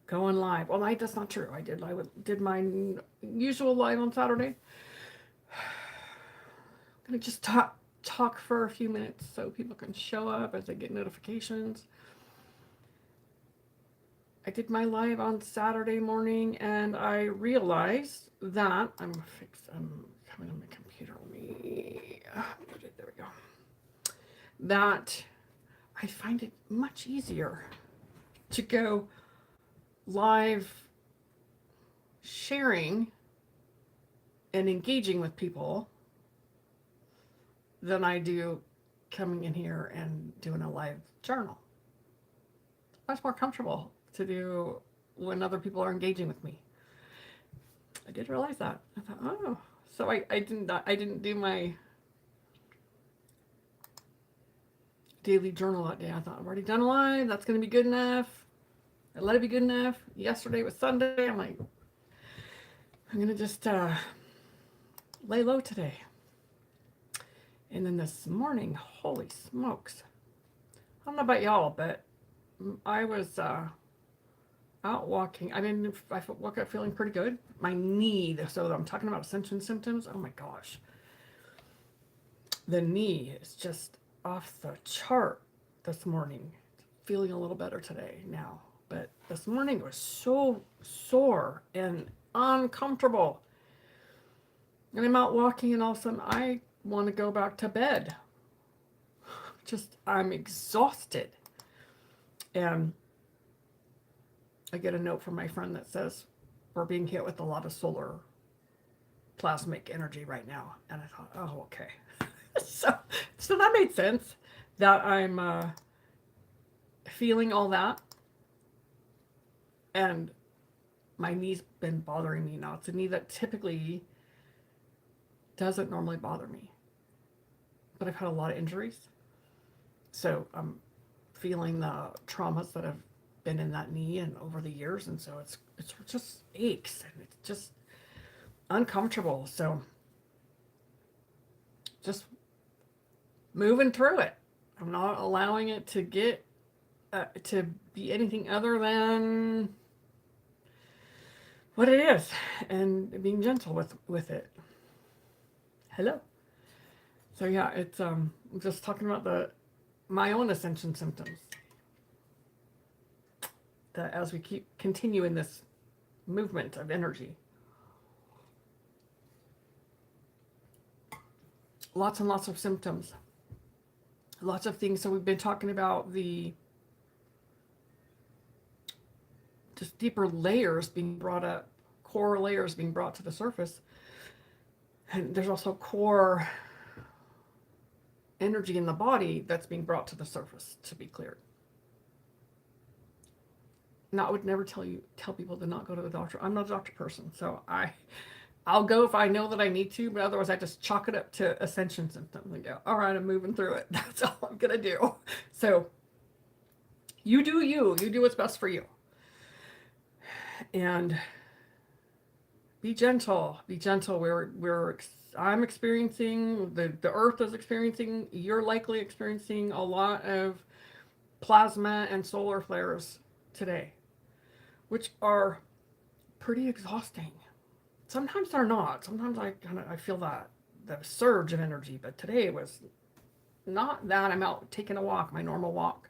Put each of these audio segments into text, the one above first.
going live. Well, that's not true. Did my usual live on Saturday. I'm gonna just talk for a few minutes so people can show up as they get notifications. I did my live on Saturday morning, and I realized that I'm coming on my computer. There we go. That I find it much easier to go live sharing and engaging with people than I do coming in here and doing a live journal. It's much more comfortable to do when other people are engaging with me. I did realize that. I thought, oh, so I didn't do my daily journal that day. I thought I've already done a live. That's going to be good enough. I let it be good enough. Yesterday was Sunday. I'm like, I'm going to just lay low today. And then this morning, holy smokes. I don't know about y'all, but I was out walking. I woke up feeling pretty good. My knee, so I'm talking about ascension symptoms. Oh my gosh. The knee is just off the chart this morning. Feeling a little better today now. But this morning it was so sore and uncomfortable. And I'm out walking and all of a sudden I want to go back to bed. I'm exhausted. And I get a note from my friend that says we're being hit with a lot of solar plasmic energy right now. And I thought, oh, okay. so that made sense that I'm feeling all that. And my knee's been bothering me now. It's a knee that typically doesn't normally bother me. But I've had a lot of injuries. So I'm feeling the traumas that have been in that knee and over the years. And so it's just aches and it's just uncomfortable. So just moving through it. I'm not allowing it to get to be anything other than what it is, and being gentle with it. Hello. So yeah, it's I'm just talking about my own ascension symptoms. That as we continue in this movement of energy. Lots and lots of symptoms. Lots of things. So we've been talking about the just deeper layers being brought up, core layers being brought to the surface. And there's also core energy in the body that's being brought to the surface to be cleared. Now, I would never tell people to not go to the doctor. I'm not a doctor person, so I'll go if I know that I need to, but otherwise I just chalk it up to ascension symptoms and go, all right, I'm moving through it. That's all I'm going to do. So you do you. You do what's best for you. And be gentle. Be gentle. I'm experiencing, the earth is experiencing, you're likely experiencing a lot of plasma and solar flares today, which are pretty exhausting. Sometimes they're not. Sometimes I feel that surge of energy, but today was not that. I'm out taking a walk, my normal walk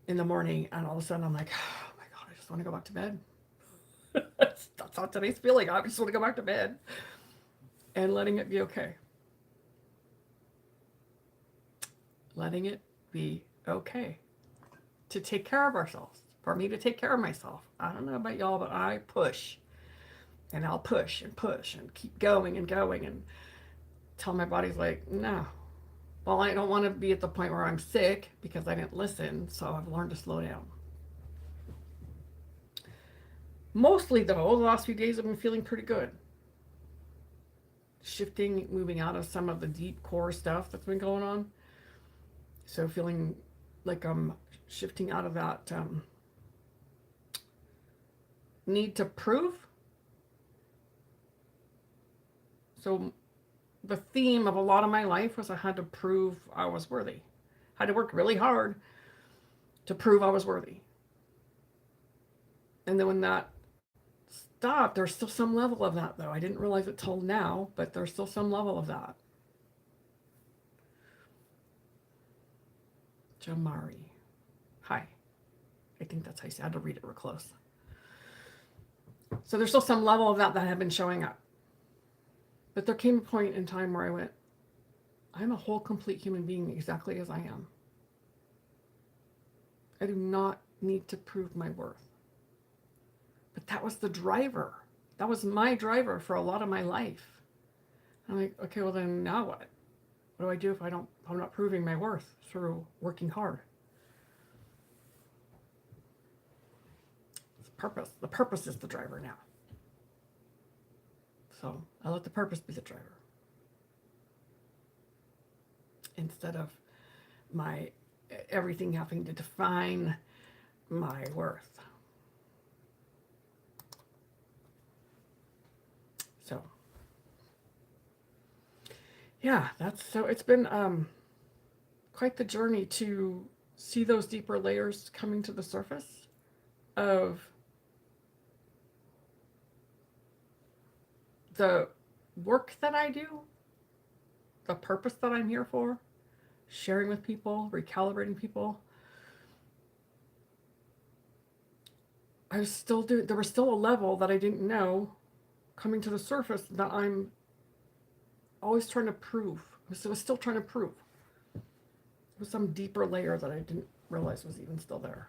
in the morning, and all of a sudden I'm like, oh my God, I just want to go back to bed. That's not today's feeling. I just want to go back to bed and letting it be okay. Letting it be okay to take care of ourselves. For me to take care of myself. I don't know about y'all, but I push. And I'll push and push and keep going and going and tell my body's like, no. Well, I don't want to be at the point where I'm sick because I didn't listen, so I've learned to slow down. Mostly, though, the last few days I've been feeling pretty good. Shifting, moving out of some of the deep core stuff that's been going on. So feeling like I'm shifting out of that need to prove. So the theme of a lot of my life was I had to prove I was worthy. I had to work really hard to prove I was worthy. And then when that stopped, there's still some level of that, though. I didn't realize it till now, but there's still some level of that. Jamari. Hi. I think that's how you say it. I had to read it real close. So there's still some level of that had been showing up. But there came a point in time where I went, I'm a whole, complete human being exactly as I am. I do not need to prove my worth. But that was the driver. That was my driver for a lot of my life. I'm like, okay, well then now what? What do I do if I'm not proving my worth through working hard? It's purpose. The purpose is the driver now. So I let the purpose be the driver. Instead of my everything having to define my worth. So yeah, it's been quite the journey to see those deeper layers coming to the surface of the work that I do, the purpose that I'm here for, sharing with people, recalibrating people. There was still a level that I didn't know coming to the surface that I'm always trying to prove. I was still trying to prove. There was some deeper layer that I didn't realize was even still there.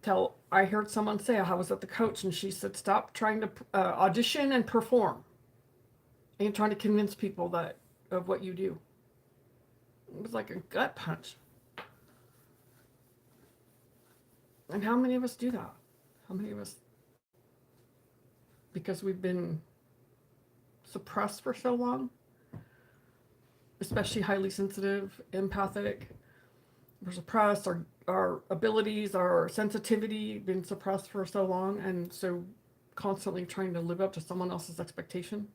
Till I heard someone say, I was at the coach, and she said, stop trying to audition and perform. And you're trying to convince people of what you do. It was like a gut punch. And how many of us do that? How many of us, because we've been suppressed for so long, especially highly sensitive, empathic, we're suppressed, our abilities, our sensitivity been suppressed for so long, and so constantly trying to live up to someone else's expectation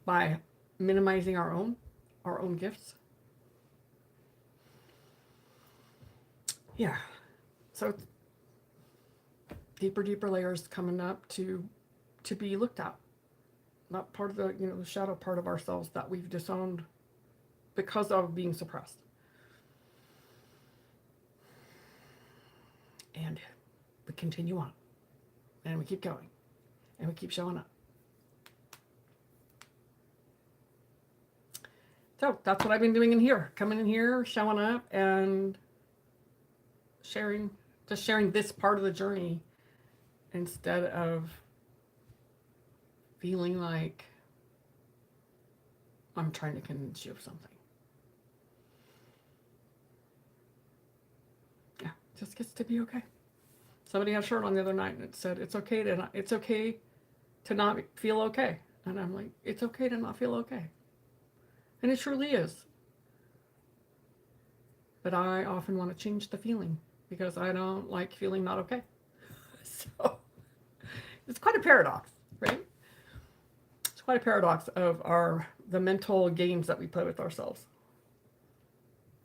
by minimizing our own gifts. Yeah. So deeper layers coming up to be looked at. Not part of the shadow part of ourselves that we've disowned because of being suppressed. And we continue on. And we keep going. And we keep showing up. So that's what I've been doing in here. Coming in here, showing up, and sharing this part of the journey instead of feeling like I'm trying to convince you of something. Yeah, it just gets to be okay. Somebody had a shirt on the other night and it said, it's okay to not feel okay. And I'm like, it's okay to not feel okay. And it truly is. But I often want to change the feeling because I don't like feeling not okay. So it's quite a paradox, right? It's quite a paradox of the mental games that we play with ourselves.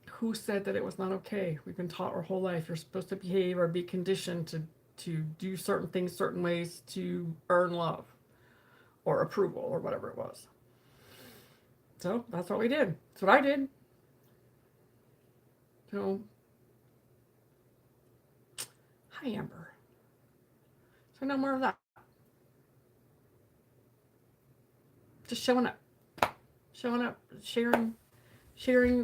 Who said that it was not okay? We've been taught our whole life you're supposed to behave or be conditioned to do certain things certain ways to earn love or approval or whatever it was. So that's what we did. That's what I did. So, hi Amber. So no more of that. Just showing up, sharing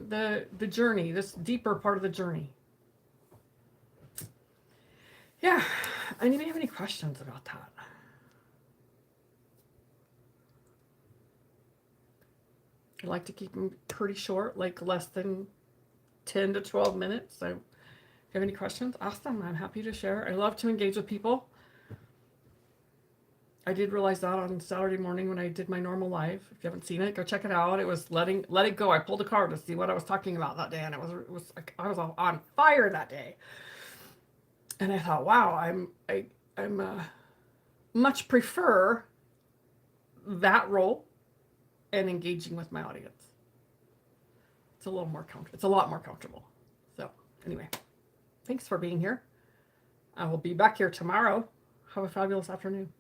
the journey, this deeper part of the journey. Yeah, anybody have any questions about that? I like to keep them pretty short, like less than 10 to 12 minutes. So if you have any questions, ask them. I'm happy to share. I love to engage with people. I did realize that on Saturday morning when I did my normal live. If you haven't seen it, go check it out. It was let it go. I pulled a card to see what I was talking about that day, and it was like I was on fire that day. And I thought, wow, I'm much prefer that role and engaging with my audience. It's a little more comfortable. It's a lot more comfortable. So anyway, thanks for being here. I will be back here tomorrow Have a fabulous afternoon.